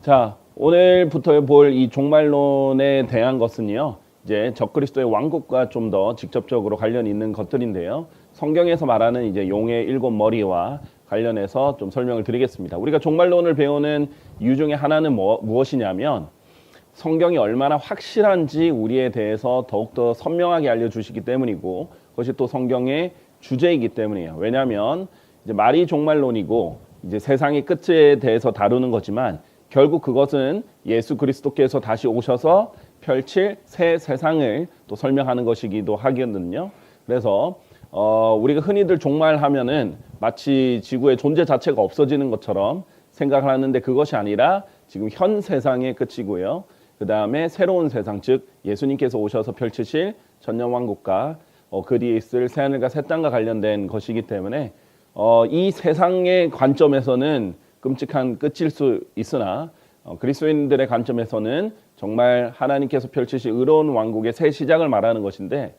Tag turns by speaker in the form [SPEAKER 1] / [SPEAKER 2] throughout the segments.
[SPEAKER 1] 자, 오늘부터 볼 이 종말론에 대한 것은요, 이제 적그리스도의 왕국과 좀 더 직접적으로 관련이 있는 것들인데요. 성경에서 말하는 이제 용의 7머리와 관련해서 좀 설명을 드리겠습니다. 우리가 종말론을 배우는 이유 중에 하나는 무엇이냐면, 성경이 얼마나 확실한지 우리에 대해서 더욱더 선명하게 알려주시기 때문이고, 그것이 또 성경의 주제이기 때문이에요. 왜냐하면 이제 말이 종말론이고, 이제 세상의 끝에 대해서 다루는 거지만, 결국 그것은 예수 그리스도께서 다시 오셔서 펼칠 새 세상을 또 설명하는 것이기도 하거든요. 그래서 우리가 흔히들 종말하면은 마치 지구의 존재 자체가 없어지는 것처럼 생각을 하는데, 그것이 아니라 지금 현 세상의 끝이고요. 그 다음에 새로운 세상, 즉 예수님께서 오셔서 펼치실 천년왕국과 그 뒤에 있을 새하늘과 새 땅과 관련된 것이기 때문에 이 세상의 관점에서는 끔찍한 끝일 수 있으나, 그리스도인들의 관점에서는 정말 하나님께서 펼치실 의로운 왕국의 새 시작을 말하는 것인데,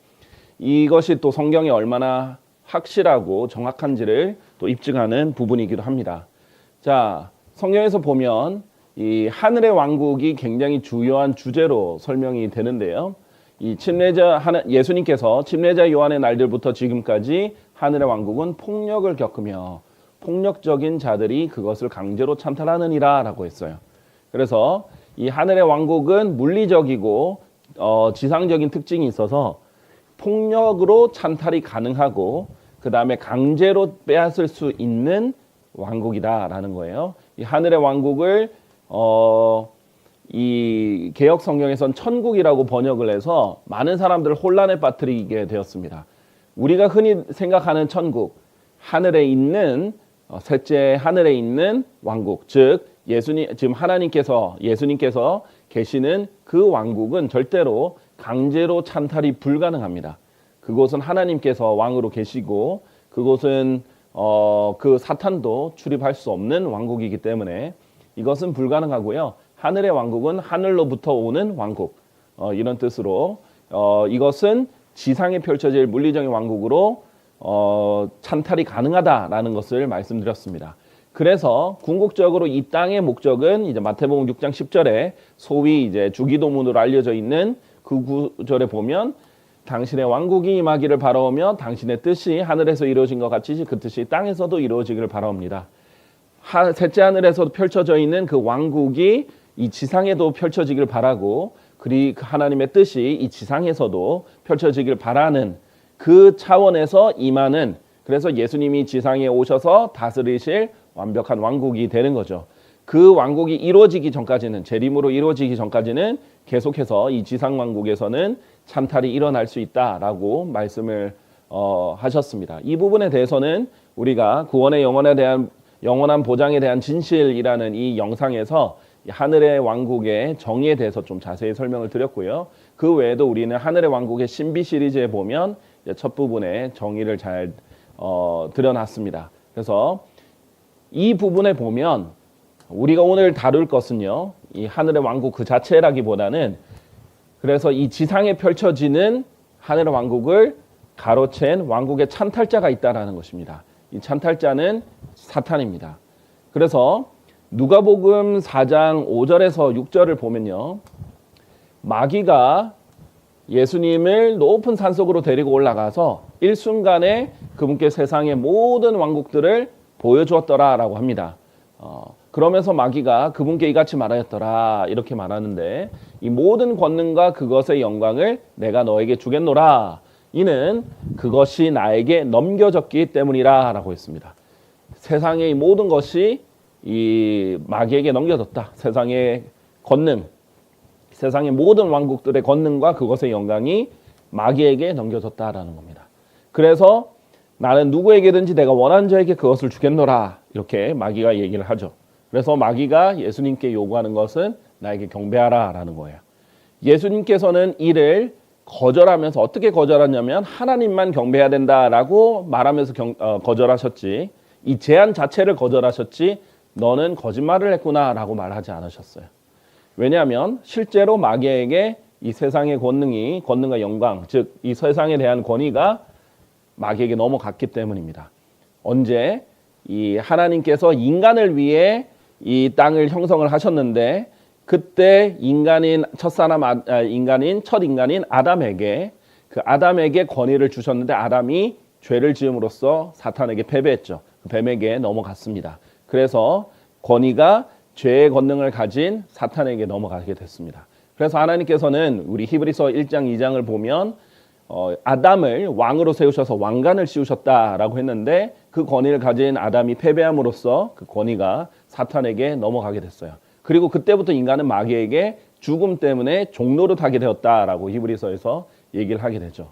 [SPEAKER 1] 이것이 또 성경이 얼마나 확실하고 정확한지를 또 입증하는 부분이기도 합니다. 자, 성경에서 보면 이 하늘의 왕국이 굉장히 중요한 주제로 설명이 되는데요. 이 예수님께서 침례자 요한의 날들부터 지금까지 하늘의 왕국은 폭력을 겪으며 폭력적인 자들이 그것을 강제로 찬탈하느니라 라고 했어요. 그래서 이 하늘의 왕국은 물리적이고 지상적인 특징이 있어서 폭력으로 찬탈이 가능하고, 그 다음에 강제로 빼앗을 수 있는 왕국이다라는 거예요. 이 하늘의 왕국을 이 개역 성경에선 천국이라고 번역을 해서 많은 사람들을 혼란에 빠뜨리게 되었습니다. 우리가 흔히 생각하는 천국, 하늘에 있는 셋째 하늘에 있는 왕국, 즉 지금 예수님께서 계시는 그 왕국은 절대로 강제로 찬탈이 불가능합니다. 그곳은 하나님께서 왕으로 계시고, 그곳은 그 사탄도 출입할 수 없는 왕국이기 때문에 이것은 불가능하고요. 하늘의 왕국은 하늘로부터 오는 왕국, 이런 뜻으로 이것은 지상에 펼쳐질 물리적인 왕국으로 찬탈이 가능하다라는 것을 말씀드렸습니다. 그래서 궁극적으로 이 땅의 목적은 이제 마태복음 6장 10절에 소위 이제 주기도문으로 알려져 있는 그 구절에 보면, 당신의 왕국이 임하기를 바라오며 당신의 뜻이 하늘에서 이루어진 것 같이 그 뜻이 땅에서도 이루어지기를 바라옵니다. 셋째 하늘에서 펼쳐져 있는 그 왕국이 이 지상에도 펼쳐지길 바라고, 그리고 하나님의 뜻이 이 지상에서도 펼쳐지길 바라는 그 차원에서 임하는, 그래서 예수님이 지상에 오셔서 다스리실 완벽한 왕국이 되는 거죠. 그 왕국이 이루어지기 전까지는, 재림으로 이루어지기 전까지는 계속해서 이 지상 왕국에서는 찬탈이 일어날 수 있다라고 말씀을 하셨습니다. 이 부분에 대해서는 우리가 구원의 영원한 보장에 대한 진실이라는 이 영상에서 하늘의 왕국의 정의에 대해서 좀 자세히 설명을 드렸고요. 그 외에도 우리는 하늘의 왕국의 신비 시리즈에 보면 첫 부분에 정의를 잘 드러났습니다. 그래서 이 부분에 보면 우리가 오늘 다룰 것은요, 이 하늘의 왕국 그 자체라기보다는, 그래서 이 지상에 펼쳐지는 하늘의 왕국을 가로챈 왕국의 찬탈자가 있다라는 것입니다. 이 찬탈자는 사탄입니다. 그래서 누가복음 4장 5절에서 6절을 보면요, 마귀가 예수님을 높은 산속으로 데리고 올라가서 일순간에 그분께 세상의 모든 왕국들을 보여주었더라라고 합니다. 그러면서 마귀가 그분께 이같이 말하였더라 이렇게 말하는데, 이 모든 권능과 그것의 영광을 내가 너에게 주겠노라, 이는 그것이 나에게 넘겨졌기 때문이라 라고 했습니다. 세상의 모든 것이 이 마귀에게 넘겨졌다. 세상의 권능, 세상의 모든 왕국들의 권능과 그것의 영광이 마귀에게 넘겨졌다라는 겁니다. 그래서 나는 누구에게든지 내가 원하는 자에게 그것을 주겠노라, 이렇게 마귀가 얘기를 하죠. 그래서 마귀가 예수님께 요구하는 것은 나에게 경배하라 라는 거예요. 예수님께서는 이를 거절하면서, 어떻게 거절하냐면 하나님만 경배해야 된다라고 말하면서 거절하셨지, 이 제안 자체를 거절하셨지 너는 거짓말을 했구나 라고 말하지 않으셨어요. 왜냐하면 실제로 마귀에게 이 세상의 권능과 영광, 즉 이 세상에 대한 권위가 마귀에게 넘어갔기 때문입니다. 언제 이 하나님께서 인간을 위해 이 땅을 형성을 하셨는데 그때 인간인 첫 인간인 아담에게 그 아담에게 권위를 주셨는데 아담이 죄를 지음으로써 사탄에게 패배했죠. 뱀에게 넘어갔습니다. 그래서 권위가 죄의 권능을 가진 사탄에게 넘어가게 됐습니다. 그래서 하나님께서는 우리 히브리서 1장 2장을 보면 아담을 왕으로 세우셔서 왕관을 씌우셨다라고 했는데 그 권위를 가진 아담이 패배함으로써 그 권위가 사탄에게 넘어가게 됐어요. 그리고 그때부터 인간은 마귀에게 죽음 때문에 종노릇하게 되었다라고 히브리서에서 얘기를 하게 되죠.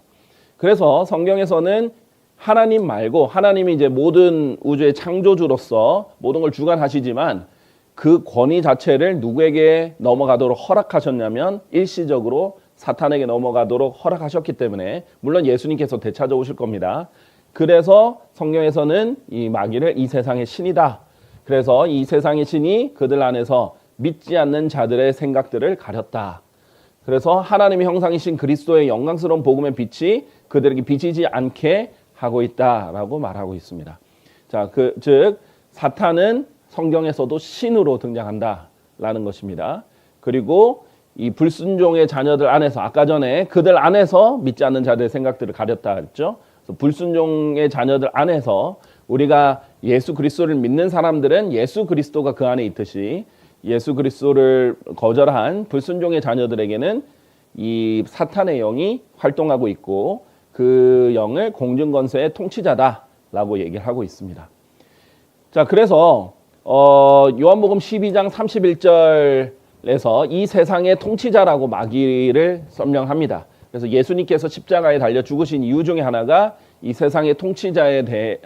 [SPEAKER 1] 그래서 성경에서는 하나님 말고 하나님이 이제 모든 우주의 창조주로서 모든 걸 주관하시지만 그 권위 자체를 누구에게 넘어가도록 허락하셨냐면 일시적으로 사탄에게 넘어가도록 허락하셨기 때문에 물론 예수님께서 되찾아오실 겁니다. 그래서 성경에서는 이 마귀를 이 세상의 신이다. 그래서 이 세상의 신이 그들 안에서 믿지 않는 자들의 생각들을 가렸다. 그래서 하나님의 형상이신 그리스도의 영광스러운 복음의 빛이 그들에게 비치지 않게 하고 있다라고 말하고 있습니다. 자, 즉 사탄은 성경에서도 신으로 등장한다라는 것입니다. 그리고 이 불순종의 자녀들 안에서 아까 전에 그들 안에서 믿지 않는 자들의 생각들을 가렸다 했죠. 그래서 불순종의 자녀들 안에서 우리가 예수 그리스도를 믿는 사람들은 예수 그리스도가 그 안에 있듯이 예수 그리스도를 거절한 불순종의 자녀들에게는 이 사탄의 영이 활동하고 있고 그 영을 공중권세의 통치자다라고 얘기를 하고 있습니다. 자, 그래서 요한복음 12장 31절에서 이 세상의 통치자라고 마귀를 설명합니다. 그래서 예수님께서 십자가에 달려 죽으신 이유 중에 하나가 이 세상의 통치자의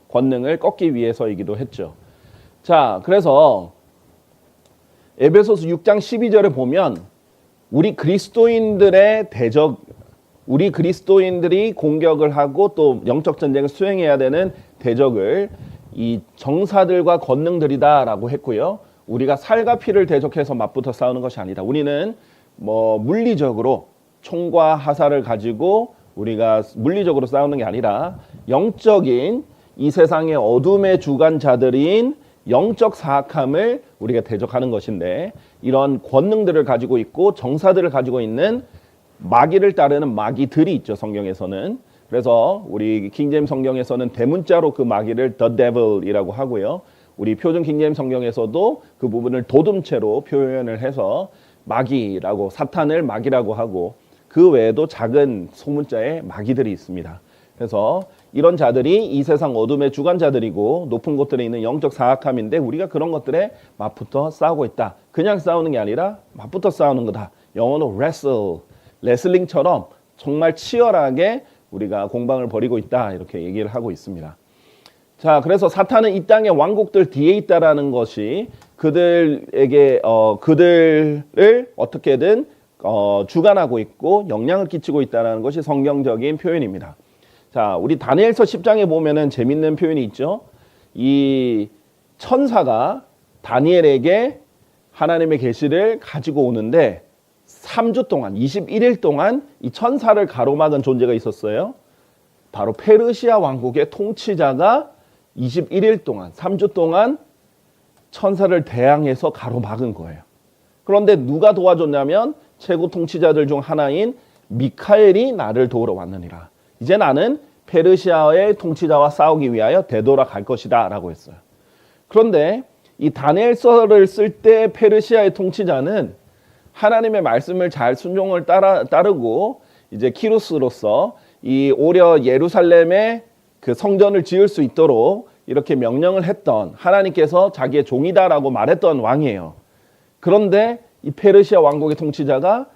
[SPEAKER 1] 권능을 꺾기 위해서이기도 했죠. 자, 그래서 에베소서 6장 12절에 보면 우리 그리스도인들이 공격을 하고 또 영적 전쟁을 수행해야 되는 대적을 이 정사들과 권능들이다라고 했고요. 우리가 살과 피를 대적해서 맞붙어 싸우는 것이 아니다. 우리는 물리적으로 총과 화살을 가지고 우리가 물리적으로 싸우는 게 아니라 영적인 이 세상의 어둠의 주관자들인 영적 사악함을 우리가 대적하는 것인데 이런 권능들을 가지고 있고 정사들을 가지고 있는 마귀를 따르는 마귀들이 있죠. 성경에서는. 그래서 우리 킹제임스 성경에서는 대문자로 그 마귀를 the devil이라고 하고요. 우리 표준 킹제임스 성경에서도 그 부분을 도둠체로 표현을 해서 마귀라고 사탄을 마귀라고 하고 그 외에도 작은 소문자의 마귀들이 있습니다. 그래서 이런 자들이 이 세상 어둠의 주관자들이고 높은 곳들에 있는 영적 사악함인데 우리가 그런 것들에 맞붙어 싸우고 있다. 그냥 싸우는 게 아니라 맞붙어 싸우는 거다. 영어로 레슬링처럼 정말 치열하게 우리가 공방을 벌이고 있다. 이렇게 얘기를 하고 있습니다. 자, 그래서 사탄은 이 땅의 왕국들 뒤에 있다라는 것이 그들에게 그들을 어떻게든 주관하고 있고 영향을 끼치고 있다는 것이 성경적인 표현입니다. 자, 우리 다니엘서 10장에 보면은 재밌는 표현이 있죠. 이 천사가 다니엘에게 하나님의 계시를 가지고 오는데 3주 동안 21일 동안 이 천사를 가로막은 존재가 있었어요. 바로 페르시아 왕국의 통치자가 21일 동안 3주 동안 천사를 대항해서 가로막은 거예요. 그런데 누가 도와줬냐면 최고 통치자들 중 하나인 미카엘이 나를 도우러 왔느니라. 이제 나는 페르시아의 통치자와 싸우기 위하여 되돌아갈 것이다 라고 했어요. 그런데 이 다니엘서를 쓸 때 페르시아의 통치자는 하나님의 말씀을 잘 순종을 따르고 이제 키루스로서 이 오려 예루살렘에 그 성전을 지을 수 있도록 이렇게 명령을 했던 하나님께서 자기의 종이다라고 말했던 왕이에요. 그런데 이 페르시아 왕국의 통치자가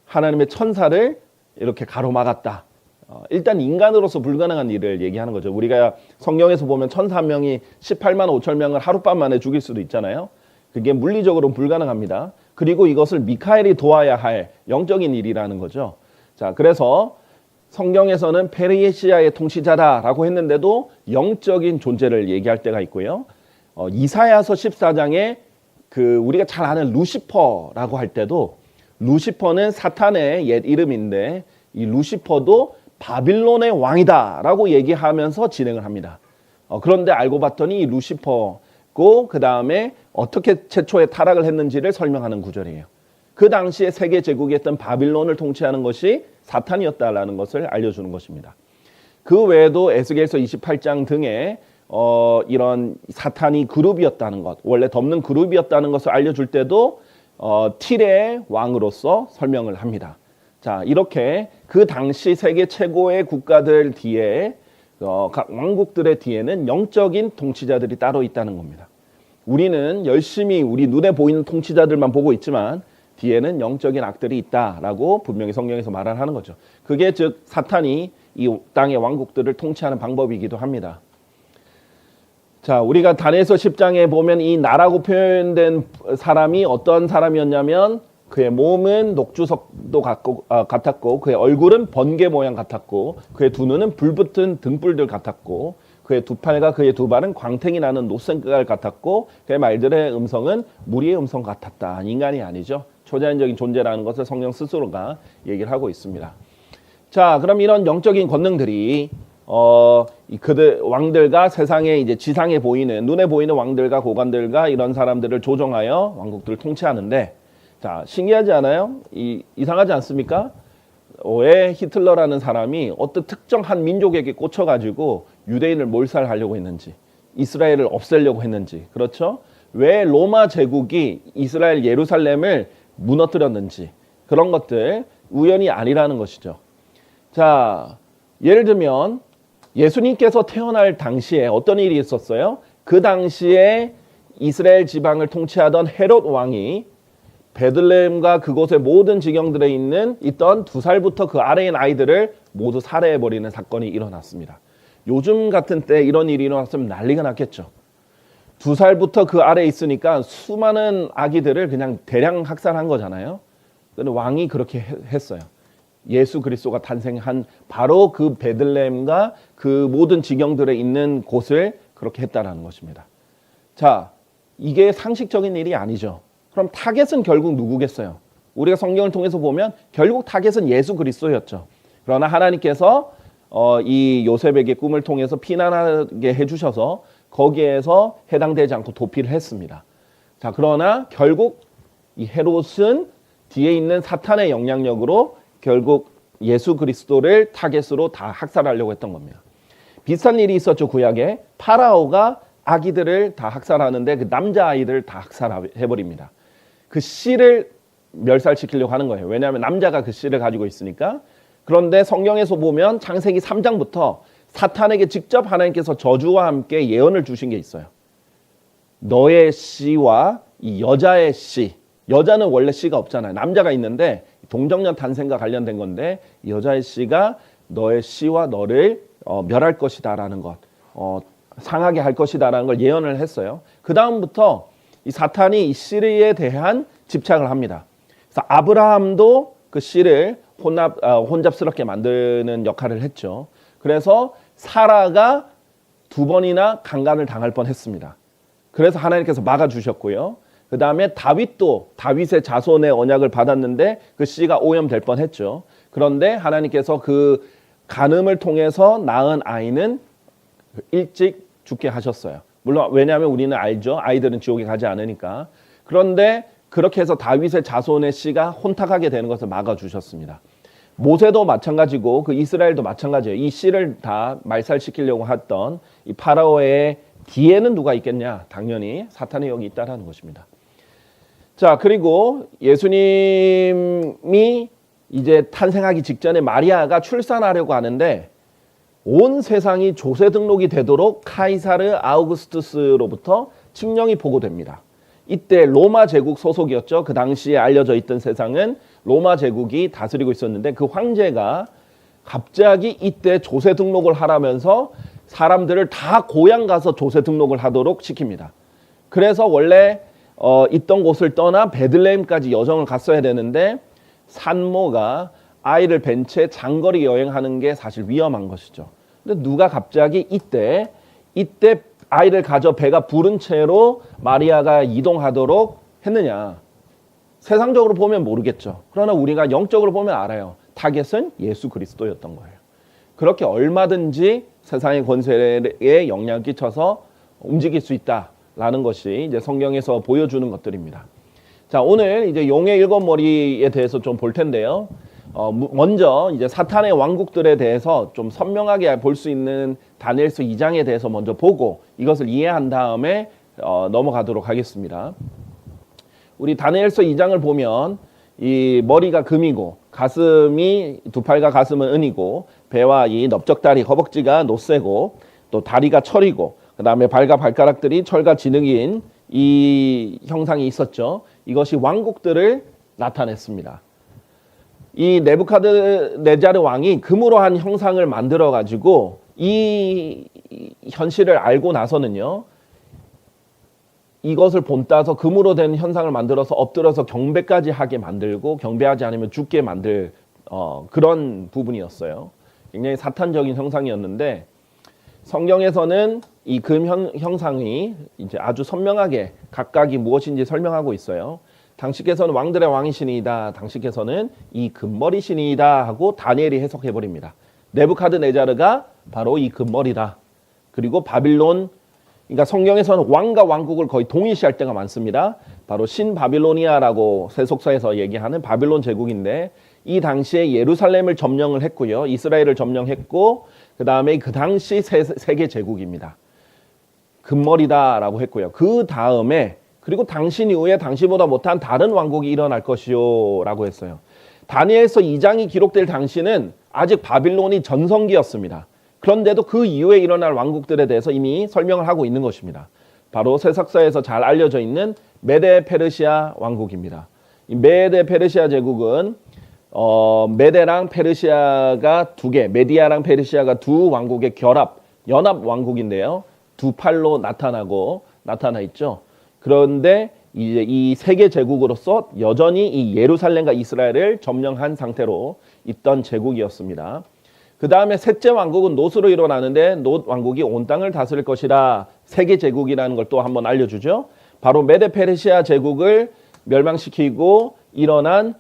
[SPEAKER 1] 하나님의 천사를 이렇게 가로막았다. 일단 인간으로서 불가능한 일을 얘기하는 거죠. 우리가 성경에서 보면 천사 한 명이 18만 5천 명을 하룻밤 만에 죽일 수도 있잖아요. 그게 물리적으로는 불가능합니다. 그리고 이것을 미카엘이 도와야 할 영적인 일이라는 거죠. 자, 그래서 성경에서는 페르시아의 통치자다라고 했는데도 영적인 존재를 얘기할 때가 있고요. 이사야서 14장에 그 우리가 잘 아는 루시퍼라고 할 때도 루시퍼는 사탄의 옛 이름인데 이 루시퍼도 바빌론의 왕이다라고 얘기하면서 진행을 합니다. 그런데 알고 봤더니 이 루시퍼 있고 그 다음에 어떻게 최초에 타락을 했는지를 설명하는 구절이에요. 그 당시에 세계 제국이었던 바빌론을 통치하는 것이 사탄이었다라는 것을 알려주는 것입니다. 그 외에도 에스겔서 28장 등에 이런 사탄이 그룹이었다는 것, 원래 덮는 그룹이었다는 것을 알려줄 때도 티레의 왕으로서 설명을 합니다. 자, 이렇게 그 당시 세계 최고의 국가들 뒤에 각 왕국들의 뒤에는 영적인 통치자들이 따로 있다는 겁니다. 우리는 열심히 우리 눈에 보이는 통치자들만 보고 있지만 뒤에는 영적인 악들이 있다라고 분명히 성경에서 말을 하는 거죠. 그게 즉 사탄이 이 땅의 왕국들을 통치하는 방법이기도 합니다. 자, 우리가 다니엘서 10장에 보면 이 나라고 표현된 사람이 어떤 사람이었냐면 그의 몸은 녹주석도 같았고 그의 얼굴은 번개 모양 같았고 그의 두 눈은 불붙은 등불들 같았고 그의 두 팔과 그의 두 발은 광택이 나는 노쇠깔 같았고 그의 말들의 음성은 무리의 음성 같았다. 인간이 아니죠. 초자연적인 존재라는 것을 성경 스스로가 얘기를 하고 있습니다. 자, 그럼 이런 영적인 권능들이 그들 왕들과 세상에 이제 지상에 보이는 눈에 보이는 왕들과 고관들과 이런 사람들을 조종하여 왕국들을 통치하는데, 자, 신기하지 않아요? 이상하지 않습니까? 왜 히틀러라는 사람이 어떤 특정 한 민족에게 꽂혀가지고 유대인을 몰살하려고 했는지, 이스라엘을 없애려고 했는지, 그렇죠? 왜 로마 제국이 이스라엘 예루살렘을 무너뜨렸는지, 그런 것들 우연이 아니라는 것이죠. 자, 예를 들면 예수님께서 태어날 당시에 어떤 일이 있었어요? 그 당시에 이스라엘 지방을 통치하던 헤롯 왕이 베들레헴과 그곳의 모든 지경들에 있던 2살부터 그 아래인 아이들을 모두 살해해버리는 사건이 일어났습니다. 요즘 같은 때 이런 일이 일어났으면 난리가 났겠죠. 2살부터 그 아래에 있으니까 수많은 아기들을 그냥 대량 학살한 거잖아요. 근데 왕이 그렇게 했어요. 예수 그리스도가 탄생한 바로 그 베들레헴과 그 모든 지경들에 있는 곳을 그렇게 했다라는 것입니다. 자, 이게 상식적인 일이 아니죠. 그럼 타겟은 결국 누구겠어요? 우리가 성경을 통해서 보면 결국 타겟은 예수 그리스도였죠. 그러나 하나님께서 이 요셉에게 꿈을 통해서 피난하게 해주셔서 거기에서 해당되지 않고 도피를 했습니다. 자, 그러나 결국 이 헤롯은 뒤에 있는 사탄의 영향력으로 결국 예수 그리스도를 타겟으로 다 학살하려고 했던 겁니다. 비슷한 일이 있었죠. 구약에 파라오가 아기들을 다 학살하는데 그 남자아이들을 다 학살해버립니다. 그 씨를 멸살시키려고 하는 거예요. 왜냐하면 남자가 그 씨를 가지고 있으니까. 그런데 성경에서 보면 창세기 3장부터 사탄에게 직접 하나님께서 저주와 함께 예언을 주신 게 있어요. 너의 씨와 이 여자의 씨, 여자는 원래 씨가 없잖아요. 남자가 있는데 동정녀 탄생과 관련된 건데 여자의 씨가 너의 씨와 너를 멸할 것이다라는 것, 상하게 할 것이다라는 걸 예언을 했어요. 그 다음부터 이 사탄이 이 씨에 대한 집착을 합니다. 그래서 아브라함도 그 씨를 혼잡스럽게 만드는 역할을 했죠. 그래서 사라가 2번이나 강간을 당할 뻔했습니다. 그래서 하나님께서 막아주셨고요. 그 다음에 다윗도 다윗의 자손의 언약을 받았는데 그 씨가 오염될 뻔했죠. 그런데 하나님께서 그 간음을 통해서 낳은 아이는 일찍 죽게 하셨어요. 물론 왜냐하면 우리는 알죠. 아이들은 지옥에 가지 않으니까. 그런데 그렇게 해서 다윗의 자손의 씨가 혼탁하게 되는 것을 막아주셨습니다. 모세도 마찬가지고 그 이스라엘도 마찬가지예요. 이 씨를 다 말살시키려고 했던 이 파라오의 뒤에는 누가 있겠냐? 당연히 사탄의 영이 있다라는 것입니다. 자, 그리고 예수님이 이제 탄생하기 직전에 마리아가 출산하려고 하는데 온 세상이 조세 등록이 되도록 카이사르 아우구스투스로부터 칙령이 보고됩니다. 이때 로마 제국 소속이었죠. 그 당시에 알려져 있던 세상은 로마 제국이 다스리고 있었는데 그 황제가 갑자기 이때 조세 등록을 하라면서 사람들을 다 고향 가서 조세 등록을 하도록 시킵니다. 그래서 원래 있던 곳을 떠나 베들레헴까지 여정을 갔어야 되는데 산모가 아이를 벤 채 장거리 여행하는 게 사실 위험한 것이죠. 근데 누가 갑자기 이때 아이를 가져 배가 부른 채로 마리아가 이동하도록 했느냐? 세상적으로 보면 모르겠죠. 그러나 우리가 영적으로 보면 알아요. 타겟은 예수 그리스도였던 거예요. 그렇게 얼마든지 세상의 권세에 영향을 끼쳐서 움직일 수 있다. 있다라는 것이 이제 성경에서 보여주는 것들입니다. 자, 오늘 이제 용의 일곱 머리에 대해서 좀 볼 텐데요. 먼저 이제 사탄의 왕국들에 대해서 좀 선명하게 볼 수 있는 다니엘서 2장에 대해서 먼저 보고 이것을 이해한 다음에 넘어가도록 하겠습니다. 우리 다니엘서 2장을 보면 이 머리가 금이고 가슴이 두 팔과 가슴은 은이고 배와 이 넓적다리 허벅지가 노쇠고 또 다리가 철이고 그 다음에 발과 발가락들이 철과 진흙인 이 형상이 있었죠. 이것이 왕국들을 나타냈습니다. 이 네부카드네자르 왕이 금으로 한 형상을 만들어 가지고 이 현실을 알고 나서는요. 이것을 본따서 금으로 된 현상을 만들어서 엎드려서 경배까지 하게 만들고 경배하지 않으면 죽게 만들 그런 부분이었어요. 굉장히 사탄적인 형상이었는데 성경에서는 이 금 형상이 이제 아주 선명하게 각각이 무엇인지 설명하고 있어요. 당시께서는 왕들의 왕이시니이다. 당시께서는 이 금머리시니이다 하고 다니엘이 해석해 버립니다. 네부카드네자르가 바로 이 금머리다. 그리고 바빌론, 그러니까 성경에서는 왕과 왕국을 거의 동일시할 때가 많습니다. 바로 신바빌로니아라고 세속사에서 얘기하는 바빌론 제국인데 이 당시에 예루살렘을 점령을 했고요. 이스라엘을 점령했고 그 다음에 그 당시 세계 제국입니다. 금머리다라고 했고요. 그 다음에 그리고 당신 이후에 당시보다 못한 다른 왕국이 일어날 것이요 라고 했어요. 다니엘서 2장이 기록될 당시는 아직 바빌론이 전성기였습니다. 그런데도 그 이후에 일어날 왕국들에 대해서 이미 설명을 하고 있는 것입니다. 바로 세속사에서 잘 알려져 있는 메데 페르시아 왕국입니다. 이 메데 페르시아 제국은 메데랑 페르시아가 두 개, 메디아랑 페르시아가 두 왕국의 연합 왕국인데요. 두 팔로 나타나 있죠. 그런데 이제 이 세계 제국으로서 여전히 이 예루살렘과 이스라엘을 점령한 상태로 있던 제국이었습니다. 그 다음에 셋째 왕국은 놋으로 일어나는데 놋 왕국이 온 땅을 다스릴 것이라 세계 제국이라는 걸 또 한번 알려주죠. 바로 메데 페르시아 제국을 멸망시키고 일어난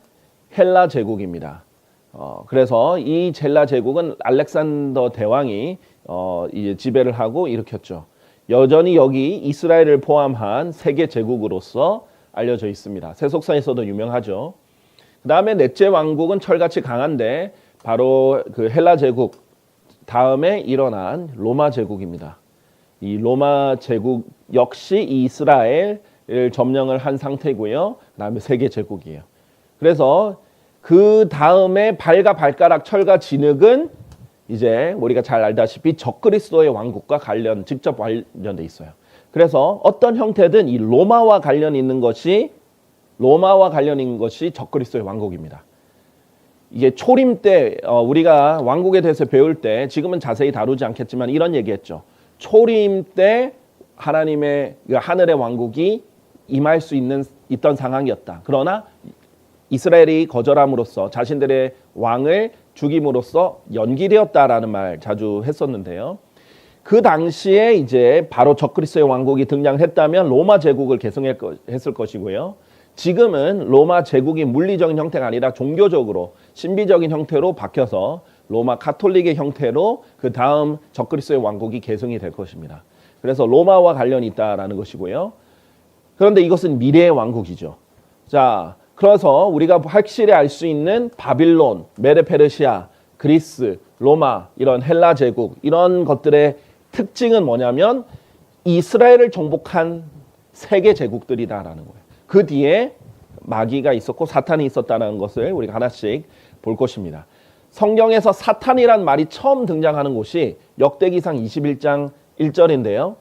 [SPEAKER 1] 헬라 제국입니다. 그래서 이 헬라 제국은 알렉산더 대왕이 이제 지배를 하고 일으켰죠. 여전히 여기 이스라엘을 포함한 세계 제국으로서 알려져 있습니다. 세속사에서도 유명하죠. 그 다음에 넷째 왕국은 철같이 강한데 바로 그 헬라 제국 다음에 일어난 로마 제국입니다. 이 로마 제국 역시 이스라엘을 점령을 한 상태고요. 그 다음에 세계 제국이에요. 그래서 그 다음에 발과 발가락, 철과 진흙은 이제 우리가 잘 알다시피 적그리스도의 왕국과 직접 관련돼 있어요. 그래서 어떤 형태든 이 로마와 관련 있는 것이 적그리스도의 왕국입니다. 이게 초림 때 우리가 왕국에 대해서 배울 때 지금은 자세히 다루지 않겠지만 이런 얘기했죠. 초림 때 하나님의 하늘의 왕국이 임할 수 있던 상황이었다. 그러나 이스라엘이 거절함으로써 자신들의 왕을 죽임으로써 연기되었다라는 말 자주 했었는데요. 그 당시에 이제 바로 적그리스도의 왕국이 등장했다면 로마 제국을 계승했을 것이고요. 지금은 로마 제국이 물리적인 형태가 아니라 종교적으로 신비적인 형태로 바뀌어서 로마 카톨릭의 형태로 그 다음 적그리스도의 왕국이 계승이 될 것입니다. 그래서 로마와 관련이 있다라는 것이고요. 그런데 이것은 미래의 왕국이죠. 자, 그래서 우리가 확실히 알 수 있는 바빌론, 메데 페르시아, 그리스, 로마, 이런 헬라 제국 이런 것들의 특징은 뭐냐면 이스라엘을 정복한 세계 제국들이다라는 거예요. 그 뒤에 마귀가 있었고 사탄이 있었다는 것을 우리가 하나씩 볼 것입니다. 성경에서 사탄이란 말이 처음 등장하는 곳이 역대기상 21장 1절인데요.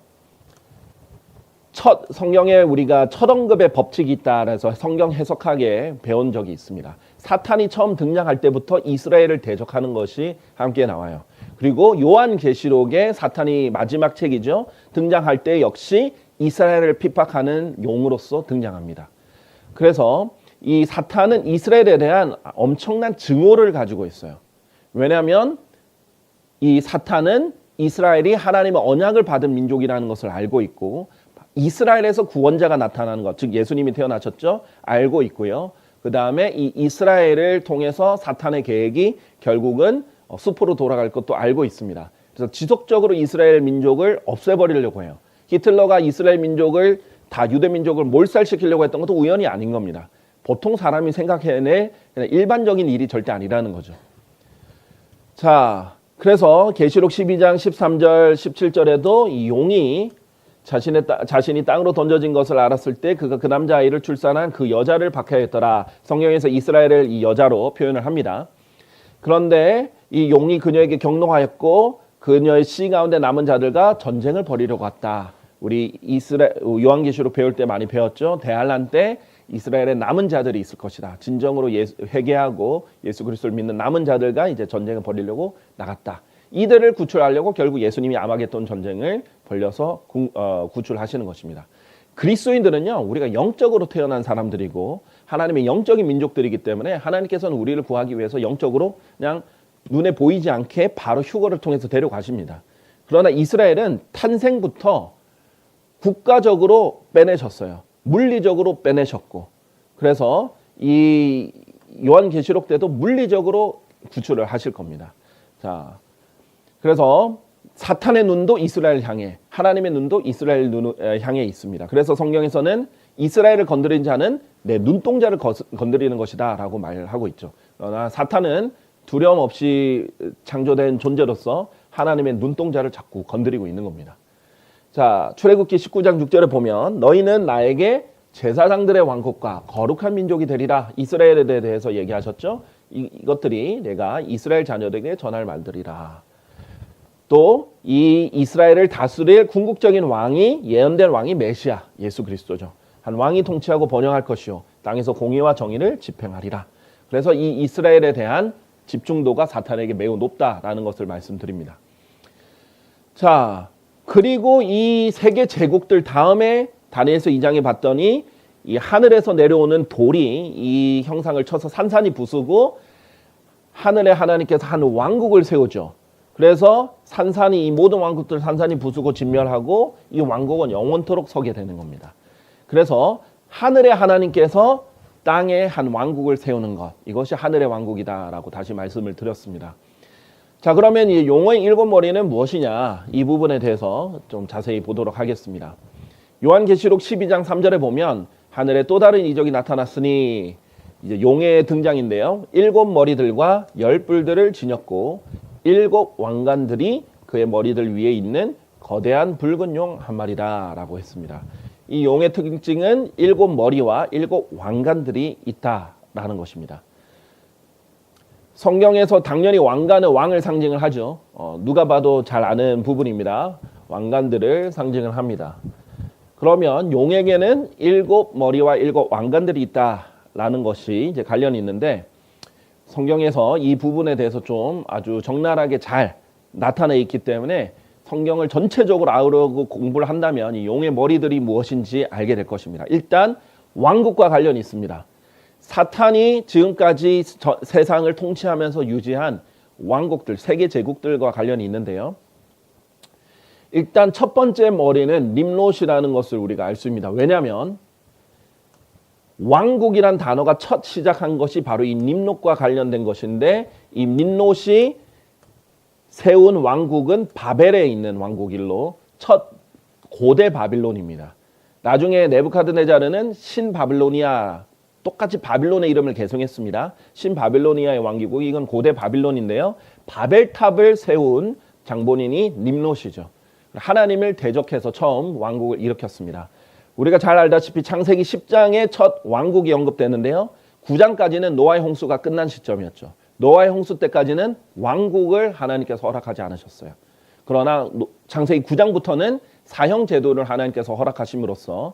[SPEAKER 1] 성경에 우리가 첫 언급의 법칙이 있다 해서 성경 해석하게 배운 적이 있습니다. 사탄이 처음 등장할 때부터 이스라엘을 대적하는 것이 함께 나와요. 그리고 요한계시록에 사탄이 마지막 책이죠. 등장할 때 역시 이스라엘을 핍박하는 용으로서 등장합니다. 그래서 이 사탄은 이스라엘에 대한 엄청난 증오를 가지고 있어요. 왜냐하면 이 사탄은 이스라엘이 하나님의 언약을 받은 민족이라는 것을 알고 있고 이스라엘에서 구원자가 나타나는 것, 즉 예수님이 태어나셨죠. 알고 있고요. 그 다음에 이 이스라엘을 통해서 사탄의 계획이 결국은 숲으로 돌아갈 것도 알고 있습니다. 그래서 지속적으로 이스라엘 민족을 없애버리려고 해요. 히틀러가 이스라엘 민족을 다 유대 민족을 몰살시키려고 했던 것도 우연이 아닌 겁니다. 보통 사람이 생각해낼 그냥 일반적인 일이 절대 아니라는 거죠. 자, 그래서 계시록 12장 13절 17절에도 이 용이 자신이 땅으로 던져진 것을 알았을 때 그가 그 남자아이를 출산한 그 여자를 박해했더라. 성경에서 이스라엘을 이 여자로 표현을 합니다. 그런데 이 용이 그녀에게 경노하였고 그녀의 씨 가운데 남은 자들과 전쟁을 벌이려고 왔다. 우리 요한계시록 배울 때 많이 배웠죠. 대환란 때 이스라엘에 남은 자들이 있을 것이다. 진정으로 회개하고 예수 그리스도를 믿는 남은 자들과 이제 전쟁을 벌이려고 나갔다. 이들을 구출하려고 결국 예수님이 아마겟돈 전쟁을 벌려서 구출하시는 것입니다. 그리스도인들은요, 우리가 영적으로 태어난 사람들이고 하나님의 영적인 민족들이기 때문에 하나님께서는 우리를 구하기 위해서 영적으로 그냥 눈에 보이지 않게 바로 휴거를 통해서 데려가십니다. 그러나 이스라엘은 탄생부터 국가적으로 빼내셨어요. 물리적으로 빼내셨고, 그래서 이 요한계시록 때도 물리적으로 구출을 하실 겁니다. 자, 그래서 사탄의 눈도 이스라엘 향해, 하나님의 눈도 이스라엘 향해 있습니다. 그래서 성경에서는 이스라엘을 건드린 자는 내 눈동자를 건드리는 것이다 라고 말하고 있죠. 그러나 사탄은 두려움 없이 창조된 존재로서 하나님의 눈동자를 자꾸 건드리고 있는 겁니다. 자, 출애굽기 19장 6절에 보면 너희는 나에게 제사장들의 왕국과 거룩한 민족이 되리라. 이스라엘에 대해서 얘기하셨죠. 이것들이 내가 이스라엘 자녀들에게 전할 말들이라. 또 이 이스라엘을 다스릴 궁극적인 왕이, 예언된 왕이 메시아 예수 그리스도죠. 한 왕이 통치하고 번영할 것이요 땅에서 공의와 정의를 집행하리라. 그래서 이 이스라엘에 대한 집중도가 사탄에게 매우 높다라는 것을 말씀드립니다. 자, 그리고 이 세계 제국들 다음에 다니엘서 2장에 봤더니 이 하늘에서 내려오는 돌이 이 형상을 쳐서 산산이 부수고 하늘에 하나님께서 한 왕국을 세우죠. 그래서 산산이, 이 모든 왕국들 산산이 부수고 진멸하고 이 왕국은 영원토록 서게 되는 겁니다. 그래서 하늘의 하나님께서 땅에 한 왕국을 세우는 것, 이것이 하늘의 왕국이다라고 다시 말씀을 드렸습니다. 자, 그러면 이 용의 일곱 머리는 무엇이냐, 이 부분에 대해서 좀 자세히 보도록 하겠습니다. 요한계시록 12장 3절에 보면 하늘에 또 다른 이적이 나타났으니, 이제 용의 등장인데요. 일곱 머리들과 열 뿔들을 지녔고 일곱 왕관들이 그의 머리들 위에 있는 거대한 붉은 용 한 마리다라고 했습니다. 이 용의 특징은 일곱 머리와 일곱 왕관들이 있다라는 것입니다. 성경에서 당연히 왕관은 왕을 상징을 하죠. 누가 봐도 잘 아는 부분입니다. 왕관들을 상징을 합니다. 그러면 용에게는 일곱 머리와 일곱 왕관들이 있다라는 것이 이제 관련이 있는데, 성경에서 이 부분에 대해서 좀 아주 적나라하게 잘 나타내 있기 때문에 성경을 전체적으로 아우르고 공부를 한다면 이 용의 머리들이 무엇인지 알게 될 것입니다. 일단 왕국과 관련이 있습니다. 사탄이 지금까지 세상을 통치하면서 유지한 왕국들, 세계 제국들과 관련이 있는데요. 일단 첫 번째 머리는 림롯이라는 것을 우리가 알 수 있습니다. 왜냐하면 왕국이란 단어가 첫 시작한 것이 바로 이 림롯과 관련된 것인데, 이 림롯이 세운 왕국은 바벨에 있는 왕국일로 첫 고대 바빌론입니다. 나중에 네부카드네자르는 신바빌로니아, 똑같이 바빌론의 이름을 개성했습니다. 신바빌로니아의 왕국이, 이건 고대 바빌론인데요. 바벨탑을 세운 장본인이 림롯이죠. 하나님을 대적해서 처음 왕국을 일으켰습니다. 우리가 잘 알다시피 창세기 10장에 첫 왕국이 언급되는데요. 9장까지는 노아의 홍수가 끝난 시점이었죠. 노아의 홍수 때까지는 왕국을 하나님께서 허락하지 않으셨어요. 그러나 창세기 9장부터는 사형 제도를 하나님께서 허락하심으로써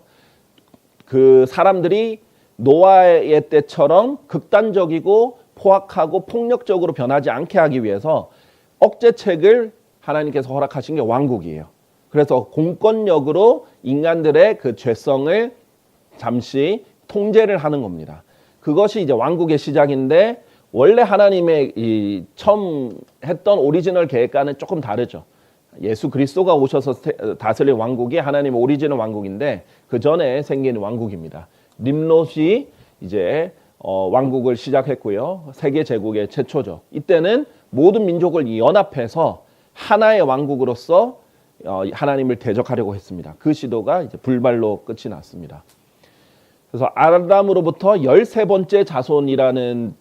[SPEAKER 1] 그 사람들이 노아의 때처럼 극단적이고 포악하고 폭력적으로 변하지 않게 하기 위해서 억제책을 하나님께서 허락하신 게 왕국이에요. 그래서 공권력으로 인간들의 그 죄성을 잠시 통제를 하는 겁니다. 그것이 이제 왕국의 시작인데, 원래 하나님의 이 처음 했던 오리지널 계획과는 조금 다르죠. 예수 그리스도가 오셔서 다스릴 왕국이 하나님의 오리지널 왕국인데, 그 전에 생긴 왕국입니다. 림롯이 이제 왕국을 시작했고요. 세계 제국의 최초죠. 이때는 모든 민족을 연합해서 하나의 왕국으로서 하나님을 대적하려고 했습니다. 그 시도가 이제 불발로 끝이 났습니다. 그래서 아담으로부터 13번째 자손이라는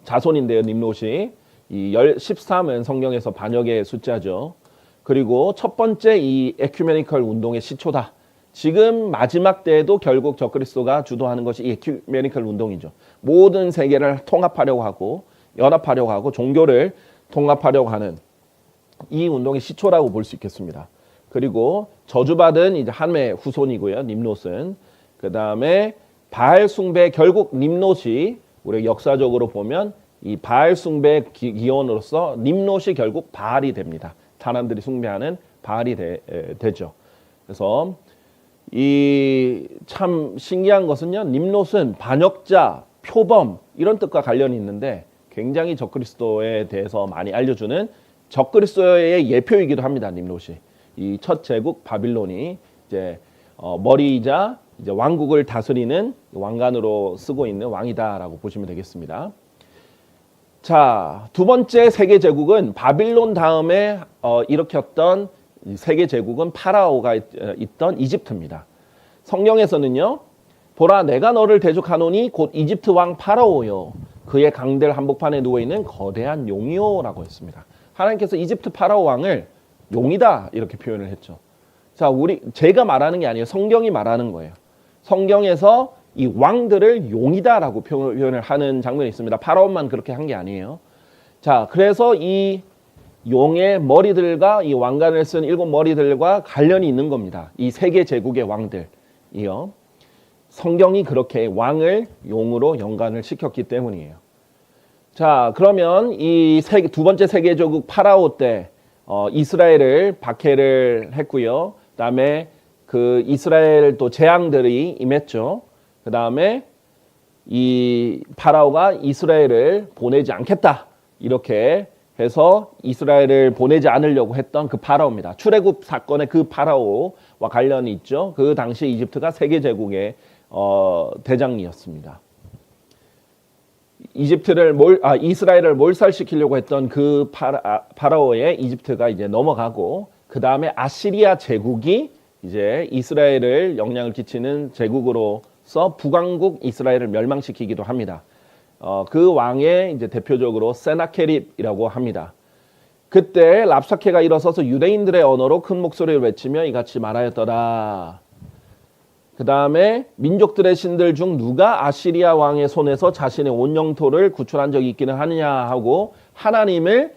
[SPEAKER 1] 자손인데요. nim롯이 이 13은 성경에서 반역의 숫자죠. 그리고 첫 번째 이 에큐메니컬 운동의 시초다. 지금 마지막 때에도 결국 적그리스도가 주도하는 것이 이 에큐메니컬 운동이죠. 모든 세계를 통합하려고 하고 연합하려고 하고 종교를 통합하려고 하는 이 운동의 시초라고 볼 수 있겠습니다. 그리고 저주받은 이제 함의 후손이고요. nim롯은 그 다음에 바알 숭배 결국 nim롯이 우리 역사적으로 보면 이 바알 숭배 기원으로서 nim롯이 결국 바알이 됩니다. 사람들이 숭배하는 바알이 되죠. 그래서 이 참 신기한 것은요. nim롯은 반역자, 표범 이런 뜻과 관련이 있는데 굉장히 적그리스도에 대해서 많이 알려주는 적그리스도의 예표이기도 합니다. nim롯이 이 첫 제국 바빌론이 이제 머리이자 이제 왕국을 다스리는 왕관으로 쓰고 있는 왕이다라고 보시면 되겠습니다. 자, 두 번째 세계 제국은 바빌론 다음에 일으켰던 세계 제국은 파라오가 있던 이집트입니다. 성경에서는요, 보라 내가 너를 대적하노니 곧 이집트 왕 파라오요 그의 강들 한복판에 누워 있는 거대한 용이요라고 했습니다. 하나님께서 이집트 파라오 왕을 용이다 이렇게 표현을 했죠. 자, 제가 말하는 게 아니에요. 성경이 말하는 거예요. 성경에서 이 왕들을 용이다라고 표현을 하는 장면이 있습니다. 파라오만 그렇게 한 게 아니에요. 자, 그래서 이 용의 머리들과 이 왕관을 쓴 7머리들과 관련이 있는 겁니다. 이 세계 제국의 왕들이요. 성경이 그렇게 왕을 용으로 연관을 시켰기 때문이에요. 자, 그러면 이 두 번째 세계 제국 파라오 때 이스라엘을 박해를 했고요. 그다음에 그 이스라엘 또 재앙들이 임했죠. 그다음에 이 파라오가 이스라엘을 보내지 않겠다 이렇게 해서 이스라엘을 보내지 않으려고 했던 그 파라오입니다. 출애굽 사건의 그 파라오와 관련이 있죠. 그 당시 이집트가 세계 제국의 대장이었습니다. 이스라엘을 몰살시키려고 했던 그 파라오에 이집트가 이제 넘어가고 그 다음에 아시리아 제국이 이제 이스라엘을 영향을 끼치는 제국으로서 북왕국 이스라엘을 멸망시키기도 합니다. 그 왕의 이제 대표적으로 세나케립이라고 합니다. 그때 랍사케가 일어서서 유대인들의 언어로 큰 목소리를 외치며 이같이 말하였더라. 그 다음에 민족들의 신들 중 누가 아시리아 왕의 손에서 자신의 온 영토를 구출한 적이 있기는 하느냐 하고 하나님을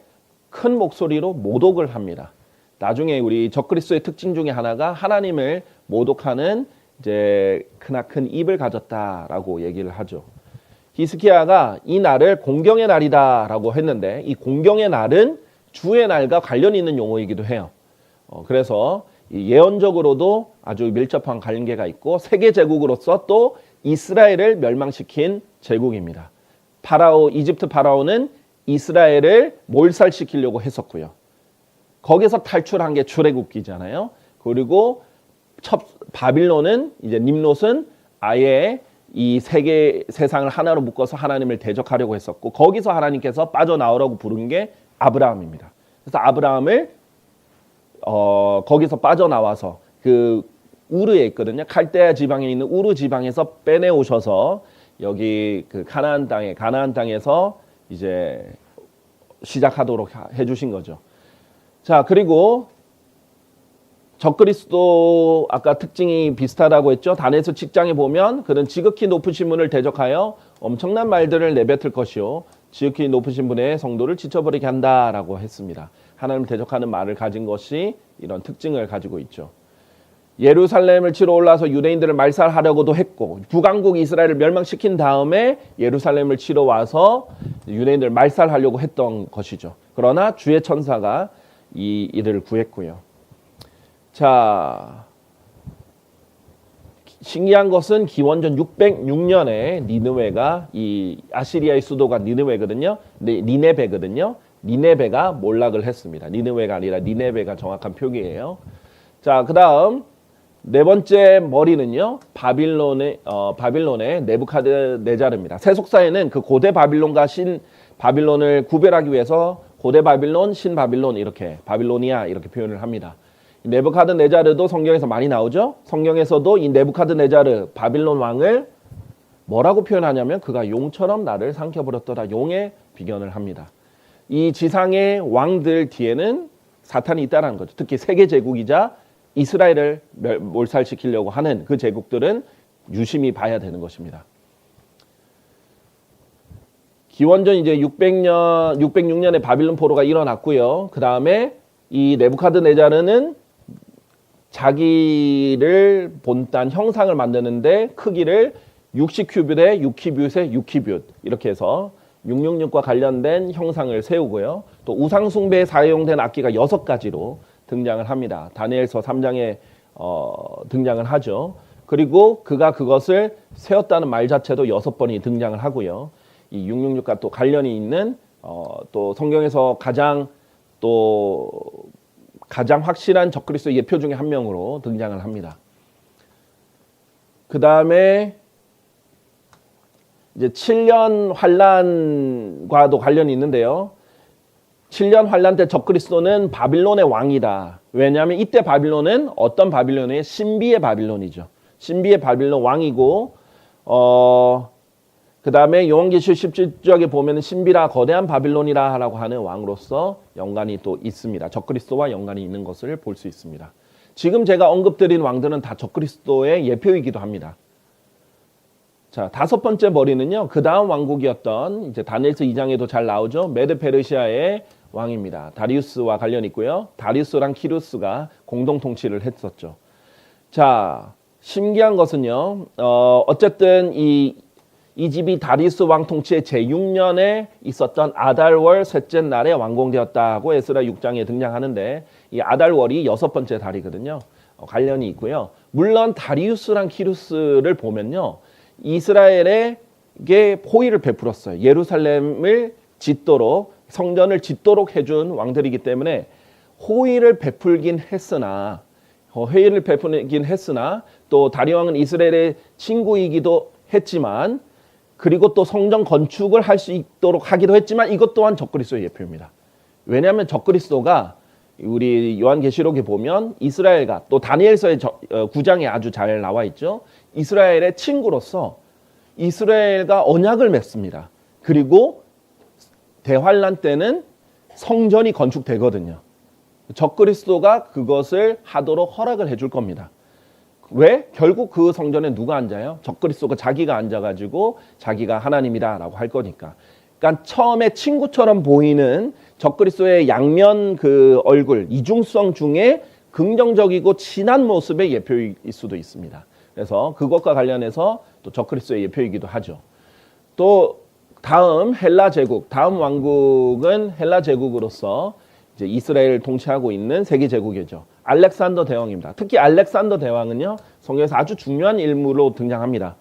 [SPEAKER 1] 큰 목소리로 모독을 합니다. 나중에 우리 적그리스도의 특징 중에 하나가 하나님을 모독하는 이제 크나큰 입을 가졌다라고 얘기를 하죠. 히스기야가 이 날을 공경의 날이다라고 했는데 이 공경의 날은 주의 날과 관련이 있는 용어이기도 해요. 그래서 예언적으로도 아주 밀접한 관계가 있고 세계 제국으로서 또 이스라엘을 멸망시킨 제국입니다. 이집트 파라오는 이스라엘을 몰살시키려고 했었고요. 거기서 탈출한 게 출애굽기잖아요. 그리고 바빌론은 이제 nim롯은 아예 이 세상을 하나로 묶어서 하나님을 대적하려고 했었고 거기서 하나님께서 빠져나오라고 부른 게 아브라함입니다. 그래서 아브라함을 거기서 빠져나와서 그 우르에 있거든요. 칼데아 지방에 있는 우르 지방에서 빼내오셔서 여기 그 가나안 땅에서 이제 시작하도록 해주신 거죠. 자, 그리고 적그리스도 아까 특징이 비슷하다고 했죠. 다니엘서 7장에 보면 그는 지극히 높으신 분을 대적하여 엄청난 말들을 내뱉을 것이요 지극히 높으신 분의 성도를 지쳐버리게 한다라고 했습니다. 하나님을 대적하는 말을 가진 것이 이런 특징을 가지고 있죠. 예루살렘을 치러 올라서 유대인들을 말살하려고도 했고 북왕국 이스라엘을 멸망시킨 다음에 예루살렘을 치러 와서 유대인들을 말살하려고 했던 것이죠. 그러나 주의 천사가 이들을 구했고요. 자, 신기한 것은 기원전 606년에 니느웨가 이 아시리아의 수도가 니느웨거든요. 니네베거든요. 니네베가 몰락을 했습니다. 니느웨가 아니라 니네베가 정확한 표기예요. 자, 그다음 네 번째 머리는요. 바빌론의 네부카드네자르입니다. 세속사에는 그 고대 바빌론과 신 바빌론을 구별하기 위해서 고대 바빌론, 신 바빌론 이렇게 바빌로니아 이렇게 표현을 합니다. 네부카드네자르도 성경에서 많이 나오죠. 성경에서도 이 네부카드네자르 바빌론 왕을 뭐라고 표현하냐면 그가 용처럼 나를 삼켜버렸더라. 용의 비견을 합니다. 이 지상의 왕들 뒤에는 사탄이 있다는 거죠. 특히 세계 제국이자 이스라엘을 몰살시키려고 하는 그 제국들은 유심히 봐야 되는 것입니다. 기원전 이제 606년에 바빌론 포로가 일어났고요. 그 다음에 이 네부카드네자르는 자기를 본딴 형상을 만드는데 크기를 60큐빗에 6키빗에 6키빗 이렇게 해서 666과 관련된 형상을 세우고요. 또 우상 숭배에 사용된 악기가 6가지로 등장을 합니다. 다니엘서 3장에 등장을 하죠. 그리고 그가 그것을 세웠다는 말 자체도 6번이 등장을 하고요. 이 666과 또 관련이 있는 또 성경에서 가장 확실한 적그리스도 예표 중에 한 명으로 등장을 합니다. 그 다음에 이제 7년 환란과도 관련이 있는데요. 7년 환란 때 적그리스도는 바빌론의 왕이다. 왜냐하면 이때 바빌론은 어떤 바빌론이에요? 신비의 바빌론이죠. 신비의 바빌론 왕이고 그 다음에 요한계시록 17장에 보면 신비라 거대한 바빌론이라고 하는 왕으로서 연관이 또 있습니다. 적그리스도와 연관이 있는 것을 볼 수 있습니다. 지금 제가 언급드린 왕들은 다 적그리스도의 예표이기도 합니다. 자, 5번째 머리는요. 그 다음 왕국이었던 이제 다니엘서 2장에도 잘 나오죠. 메드 페르시아의 왕입니다. 다리우스와 관련이 있고요. 다리우스랑 키루스가 공동 통치를 했었죠. 자, 신기한 것은요. 어쨌든 이 집이 다리우스 왕 통치의 제6년에 있었던 아달월 셋째 날에 완공되었다고 에스라 6장에 등장하는데 이 아달월이 6번째 달이거든요. 관련이 있고요. 물론 다리우스랑 키루스를 보면요. 이스라엘에게 호의를 베풀었어요. 예루살렘을 짓도록 성전을 짓도록 해준 왕들이기 때문에 호의를 베풀긴 했으나 또 다리 왕은 이스라엘의 친구이기도 했지만 그리고 또 성전 건축을 할 수 있도록 하기도 했지만 이것 또한 적그리스도의 예표입니다. 왜냐하면 적그리스도가 우리 요한계시록에 보면 이스라엘과 또 다니엘서의 9장에 아주 잘 나와 있죠. 이스라엘의 친구로서 이스라엘과 언약을 맺습니다. 그리고 대환란 때는 성전이 건축되거든요. 적그리스도가 그것을 하도록 허락을 해줄 겁니다. 왜? 결국 그 성전에 누가 앉아요? 적그리스도가 자기가 앉아가지고 자기가 하나님이다라고 할 거니까. 그러니까 처음에 친구처럼 보이는 적그리스도의 양면 그 얼굴, 이중성 중에 긍정적이고 친한 모습의 예표일 수도 있습니다. 그래서 그것과 관련해서 또 적그리스도의 예표이기도 하죠. 또 다음 헬라 제국, 다음 왕국은 헬라 제국으로서 이제 이스라엘을 통치하고 있는 세계 제국이죠. 알렉산더 대왕입니다. 특히 알렉산더 대왕은요, 성경에서 아주 중요한 인물로 등장합니다.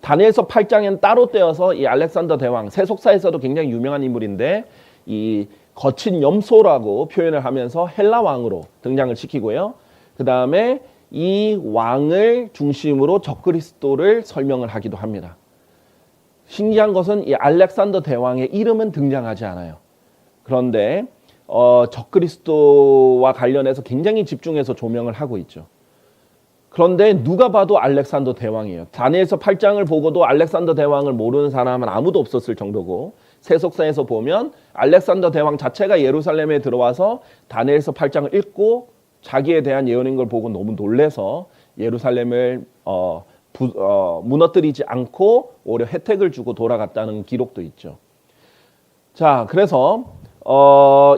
[SPEAKER 1] 다니엘서 8장에는 따로 떼어서 이 알렉산더 대왕, 세속사에서도 굉장히 유명한 인물인데 이 거친 염소라고 표현을 하면서 헬라 왕으로 등장을 시키고요. 그 다음에 이 왕을 중심으로 적그리스도를 설명을 하기도 합니다. 신기한 것은 이 알렉산더 대왕의 이름은 등장하지 않아요. 그런데 적그리스도와 관련해서 굉장히 집중해서 조명을 하고 있죠. 그런데 누가 봐도 알렉산더 대왕이에요. 다니엘서 8장을 보고도 알렉산더 대왕을 모르는 사람은 아무도 없었을 정도고 세속사에서 보면 알렉산더 대왕 자체가 예루살렘에 들어와서 다니엘서 8장을 읽고 자기에 대한 예언인 걸 보고 너무 놀래서 예루살렘을 무너뜨리지 않고 오히려 혜택을 주고 돌아갔다는 기록도 있죠. 자, 그래서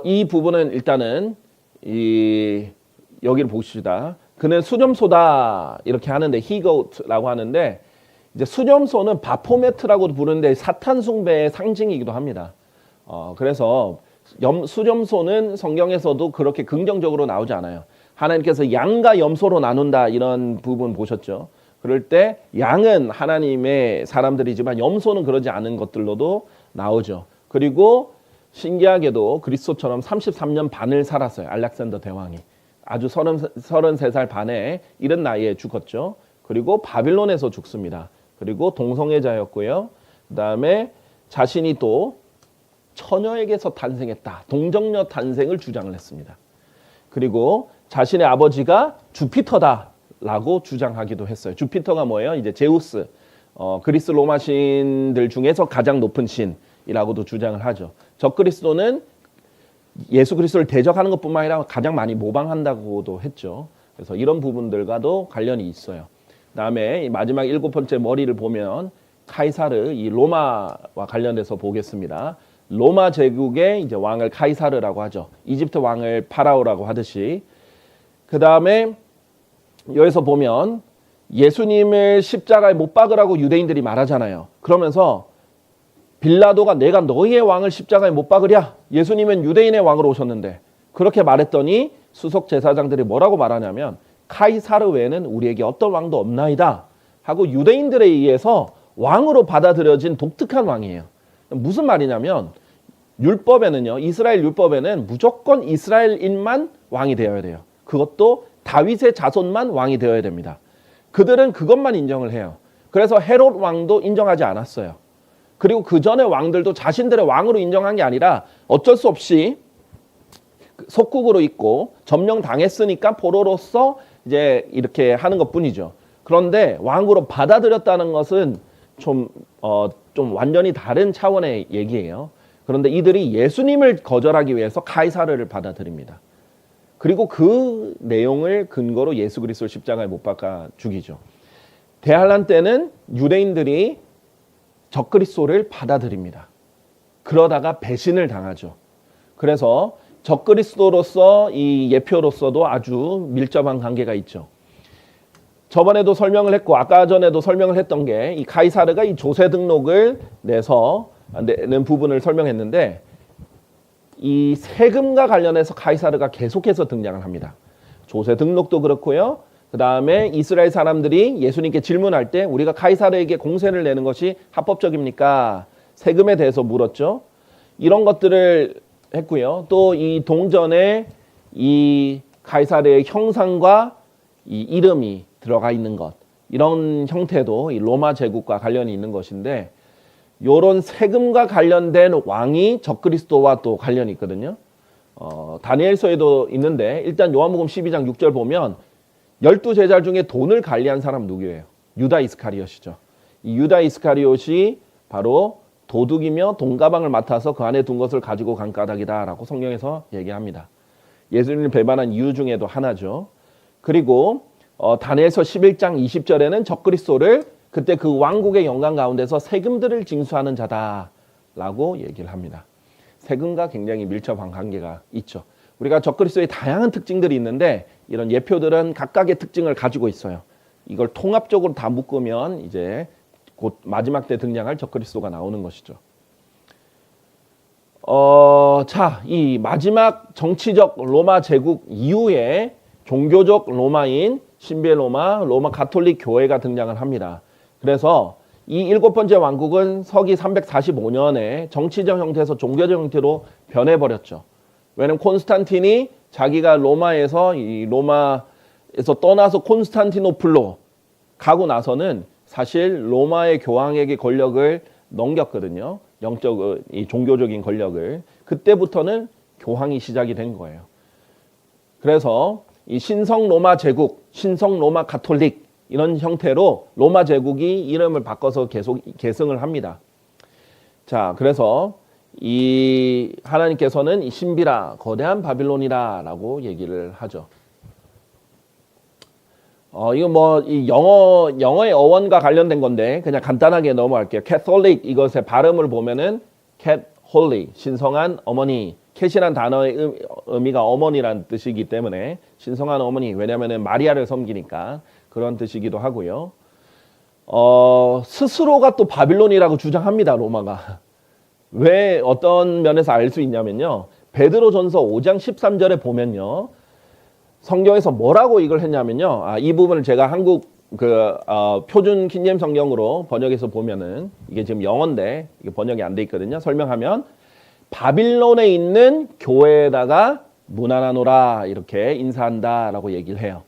[SPEAKER 1] 이 부분은 일단은 여기를 보시다. 그는 수렴소다 이렇게 하는데 히고트라고 하는데 이제 수렴소는 바포메트라고도 부르는데 사탄 숭배의 상징이기도 합니다. 그래서 수렴소는 성경에서도 그렇게 긍정적으로 나오지 않아요. 하나님께서 양과 염소로 나눈다 이런 부분 보셨죠? 그럴 때 양은 하나님의 사람들이지만 염소는 그러지 않은 것들로도 나오죠. 그리고 신기하게도 그리스도처럼 33년 반을 살았어요. 알렉산더 대왕이. 아주 33살 반에 이른 나이에 죽었죠. 그리고 바빌론에서 죽습니다. 그리고 동성애자였고요. 그 다음에 자신이 또 처녀에게서 탄생했다. 동정녀 탄생을 주장을 했습니다. 그리고 자신의 아버지가 주피터다라고 주장하기도 했어요. 주피터가 뭐예요? 이제 제우스, 그리스 로마 신들 중에서 가장 높은 신이라고도 주장을 하죠. 적그리스도는 예수 그리스도를 대적하는 것뿐만 아니라 가장 많이 모방한다고도 했죠. 그래서 이런 부분들과도 관련이 있어요. 그다음에 마지막 7번째 머리를 보면 카이사르, 이 로마와 관련돼서 보겠습니다. 로마 제국의 이제 왕을 카이사르라고 하죠. 이집트 왕을 파라오라고 하듯이. 그다음에 여기서 보면 예수님을 십자가에 못 박으라고 유대인들이 말하잖아요. 그러면서 빌라도가 내가 너희의 왕을 십자가에 못 박으랴? 예수님은 유대인의 왕으로 오셨는데. 그렇게 말했더니 수석 제사장들이 뭐라고 말하냐면 카이사르 외에는 우리에게 어떤 왕도 없나이다 하고 유대인들에 의해서 왕으로 받아들여진 독특한 왕이에요. 무슨 말이냐면 율법에는요, 이스라엘 율법에는 무조건 이스라엘인만 왕이 되어야 돼요. 그것도 다윗의 자손만 왕이 되어야 됩니다. 그들은 그것만 인정을 해요. 그래서 헤롯 왕도 인정하지 않았어요. 그리고 그 전에 왕들도 자신들의 왕으로 인정한 게 아니라 어쩔 수 없이 속국으로 있고 점령당했으니까 포로로서 이제 이렇게 하는 것뿐이죠. 그런데 왕으로 받아들였다는 것은 좀 완전히 다른 차원의 얘기예요. 그런데 이들이 예수님을 거절하기 위해서 카이사르를 받아들입니다. 그리고 그 내용을 근거로 예수 그리스도를 십자가에 못 박아 죽이죠. 대환란 때는 유대인들이 적그리스도를 받아들입니다. 그러다가 배신을 당하죠. 그래서 적그리스도로서 이 예표로서도 아주 밀접한 관계가 있죠. 저번에도 설명을 했고 아까 전에도 설명을 했던 게 이 카이사르가 이 조세 등록을 내는 부분을 설명했는데 이 세금과 관련해서 카이사르가 계속해서 등장을 합니다. 조세 등록도 그렇고요. 그 다음에 이스라엘 사람들이 예수님께 질문할 때 우리가 카이사르에게 공세를 내는 것이 합법적입니까? 세금에 대해서 물었죠. 이런 것들을 했고요. 또 이 동전에 이 카이사르의 형상과 이 이름이 들어가 있는 것, 이런 형태도 이 로마 제국과 관련이 있는 것인데 이런 세금과 관련된 왕이 적그리스도와 또 관련이 있거든요. 다니엘서에도 있는데 일단 요한복음 12장 6절 보면 12제자 중에 돈을 관리한 사람 누구예요? 유다 이스카리옷이죠. 이 유다 이스카리옷이 바로 도둑이며 돈가방을 맡아서 그 안에 둔 것을 가지고 간 까닭이다라고 성경에서 얘기합니다. 예수님을 배반한 이유 중에도 하나죠. 그리고 다니엘서 11장 20절에는 적그리스도를 그때 그 왕국의 영광 가운데서 세금들을 징수하는 자다라고 얘기를 합니다. 세금과 굉장히 밀접한 관계가 있죠. 우리가 적그리스도의 다양한 특징들이 있는데 이런 예표들은 각각의 특징을 가지고 있어요. 이걸 통합적으로 다 묶으면 이제 곧 마지막 때 등장할 적그리스도가 나오는 것이죠. 자, 이 마지막 정치적 로마 제국 이후에 종교적 로마인 신비의 로마 가톨릭 교회가 등장을 합니다. 그래서 이 7번째 왕국은 서기 345년에 정치적 형태에서 종교적 형태로 변해버렸죠. 왜냐하면 콘스탄틴이 자기가 로마에서 떠나서 콘스탄티노플로 가고 나서는 사실 로마의 교황에게 권력을 넘겼거든요. 이 종교적인 권력을. 그때부터는 교황이 시작이 된 거예요. 그래서 이 신성 로마 제국, 신성 로마 가톨릭 이런 형태로 로마 제국이 이름을 바꿔서 계속 계승을 합니다. 자, 그래서 이 하나님께서는 이 신비라 거대한 바빌론이라라고 얘기를 하죠. 이거 뭐 이 영어의 어원과 관련된 건데 그냥 간단하게 넘어갈게요. Catholic 이것의 발음을 보면은 cat holy 신성한 어머니. 캣이란 단어의 의미가 어머니란 뜻이기 때문에 신성한 어머니. 왜냐하면은 마리아를 섬기니까 그런 뜻이기도 하고요. 스스로가 또 바빌론이라고 주장합니다. 로마가. 왜 어떤 면에서 알 수 있냐면요. 베드로전서 5장 13절에 보면요. 성경에서 뭐라고 이걸 했냐면요. 이 부분을 제가 한국 표준 킹제임 성경으로 번역해서 보면은 이게 지금 영어인데 이게 번역이 안 돼 있거든요. 설명하면 바빌론에 있는 교회에다가 문안하노라 이렇게 인사한다라고 얘기를 해요.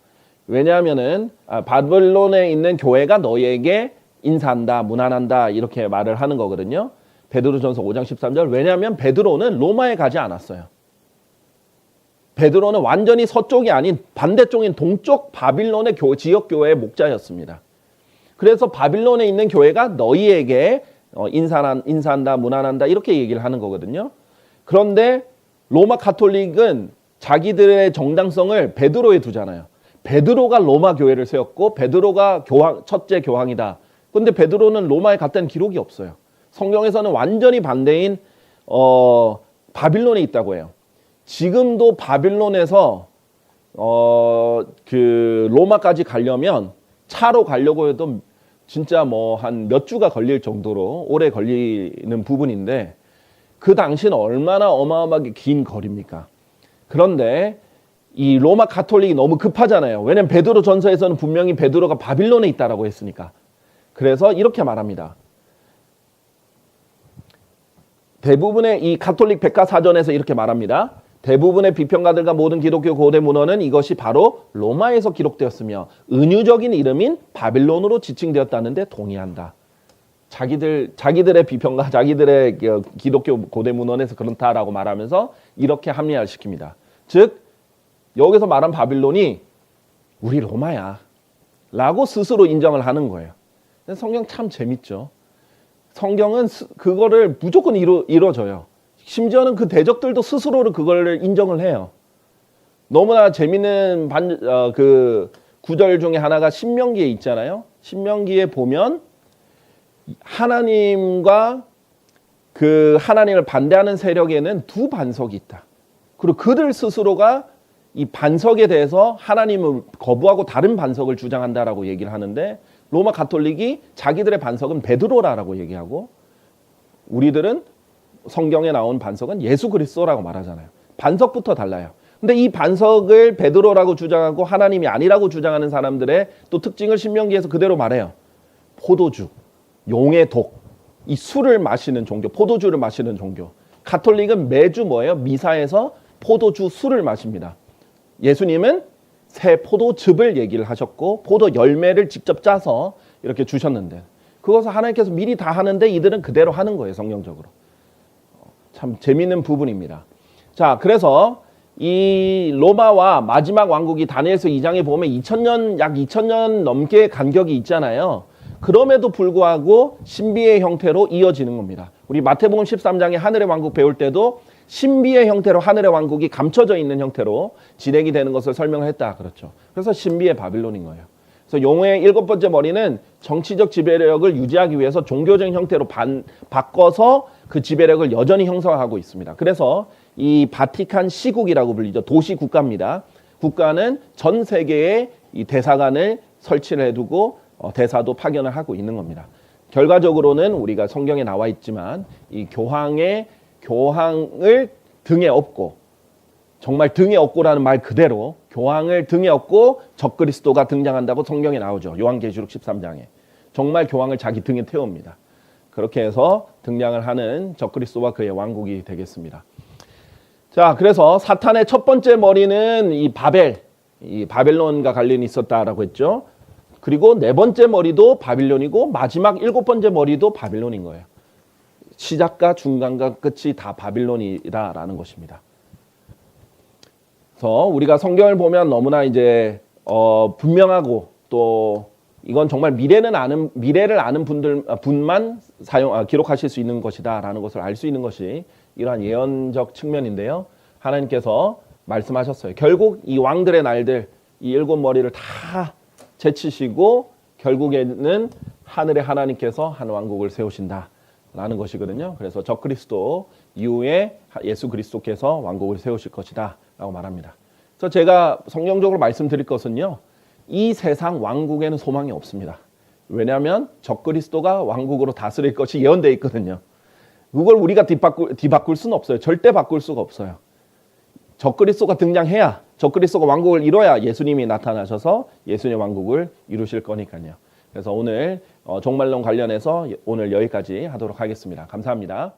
[SPEAKER 1] 왜냐하면은 바빌론에 있는 교회가 너희에게 인사한다, 문안한다 이렇게 말을 하는 거거든요. 베드로전서 5장 13절. 왜냐하면 베드로는 로마에 가지 않았어요. 베드로는 완전히 서쪽이 아닌 반대쪽인 동쪽 바빌론의 지역교회의 목자였습니다. 그래서 바빌론에 있는 교회가 너희에게 인사한다, 문안한다 이렇게 얘기를 하는 거거든요. 그런데 로마 가톨릭은 자기들의 정당성을 베드로에 두잖아요. 베드로가 로마 교회를 세웠고 베드로가 첫째 교황이다. 그런데 베드로는 로마에 갔다는 기록이 없어요. 성경에서는 완전히 반대인 바빌론에 있다고 해요. 지금도 바빌론에서 그 로마까지 가려면 차로 가려고 해도 진짜 뭐 한 몇 주가 걸릴 정도로 오래 걸리는 부분인데 그 당시는 얼마나 어마어마하게 긴 거리입니까? 그런데 이 로마 가톨릭이 너무 급하잖아요. 왜냐하면 베드로 전서에서는 분명히 베드로가 바빌론에 있다라고 했으니까. 그래서 이렇게 말합니다. 대부분의 이 가톨릭 백과사전에서 이렇게 말합니다. 대부분의 비평가들과 모든 기독교 고대 문헌은 이것이 바로 로마에서 기록되었으며 은유적인 이름인 바빌론으로 지칭되었다는데 동의한다. 자기들의 비평가, 자기들의 기독교 고대 문헌에서 그렇다라고 말하면서 이렇게 합리화시킵니다. 즉 여기서 말한 바빌론이 우리 로마야 라고 스스로 인정을 하는 거예요. 성경 참 재밌죠. 성경은 그거를 무조건 이뤄줘요. 심지어는 그 대적들도 스스로를 그걸 인정을 해요. 너무나 재밌는 그 구절 중에 하나가 신명기에 있잖아요. 신명기에 보면 하나님과 그 하나님을 반대하는 세력에는 두 반석이 있다. 그리고 그들 스스로가 이 반석에 대해서 하나님을 거부하고 다른 반석을 주장한다라고 얘기를 하는데 로마 가톨릭이 자기들의 반석은 베드로라고 얘기하고 우리들은 성경에 나온 반석은 예수 그리스도라고 말하잖아요. 반석부터 달라요. 근데 이 반석을 베드로라고 주장하고 하나님이 아니라고 주장하는 사람들의 또 특징을 신명기에서 그대로 말해요. 포도주, 용의 독, 이 술을 마시는 종교, 포도주를 마시는 종교. 가톨릭은 매주 뭐예요? 미사에서 포도주 술을 마십니다. 예수님은 새 포도즙을 얘기를 하셨고 포도 열매를 직접 짜서 이렇게 주셨는데 그것을 하나님께서 미리 다 하는데 이들은 그대로 하는 거예요. 성경적으로. 참 재미있는 부분입니다. 자, 그래서 이 로마와 마지막 왕국이 다니엘서 2장에 보면 약 2000년 넘게 간격이 있잖아요. 그럼에도 불구하고 신비의 형태로 이어지는 겁니다. 우리 마태복음 13장에 하늘의 왕국 배울 때도 신비의 형태로 하늘의 왕국이 감춰져 있는 형태로 진행이 되는 것을 설명을 했다. 그렇죠. 그래서 신비의 바빌론인 거예요. 그래서 용의 7번째 머리는 정치적 지배력을 유지하기 위해서 종교적인 형태로 바꿔서 그 지배력을 여전히 형성하고 있습니다. 그래서 이 바티칸 시국이라고 불리죠. 도시 국가입니다. 국가는 전 세계에 이 대사관을 설치를 해두고 대사도 파견을 하고 있는 겁니다. 결과적으로는 우리가 성경에 나와 있지만 이 교황을 등에 업고 정말 등에 업고라는 말 그대로 교황을 등에 업고 적그리스도가 등장한다고 성경에 나오죠. 요한계시록 13장에. 정말 교황을 자기 등에 태웁니다. 그렇게 해서 등장을 하는 적그리스도와 그의 왕국이 되겠습니다. 자, 그래서 사탄의 첫 번째 머리는 이 바벨론과 관련이 있었다라고 했죠. 그리고 네 번째 머리도 바빌론이고 마지막 7번째 머리도 바빌론인 거예요. 시작과 중간과 끝이 다 바빌론이다라는 것입니다. 그래서 우리가 성경을 보면 너무나 이제 분명하고 또 이건 정말 미래를 아는 분만 기록하실 수 있는 것이다라는 것을 알 수 있는 것이 이러한 예언적 측면인데요. 하나님께서 말씀하셨어요. 결국 이 왕들의 날들, 이 7머리를 다 제치시고 결국에는 하늘의 하나님께서 한 왕국을 세우신다라는 것이거든요. 그래서 적그리스도 이후에 예수 그리스도께서 왕국을 세우실 것이다 라고 말합니다. 그래서 제가 성경적으로 말씀드릴 것은요. 이 세상 왕국에는 소망이 없습니다. 왜냐하면 적그리스도가 왕국으로 다스릴 것이 예언되어 있거든요. 그걸 우리가 뒤바꿀 수는 없어요. 절대 바꿀 수가 없어요. 적그리스도가 등장해야 적그리스도가 왕국을 이뤄야 예수님이 나타나셔서 예수님의 왕국을 이루실 거니까요. 그래서 오늘 종말론 관련해서 오늘 여기까지 하도록 하겠습니다. 감사합니다.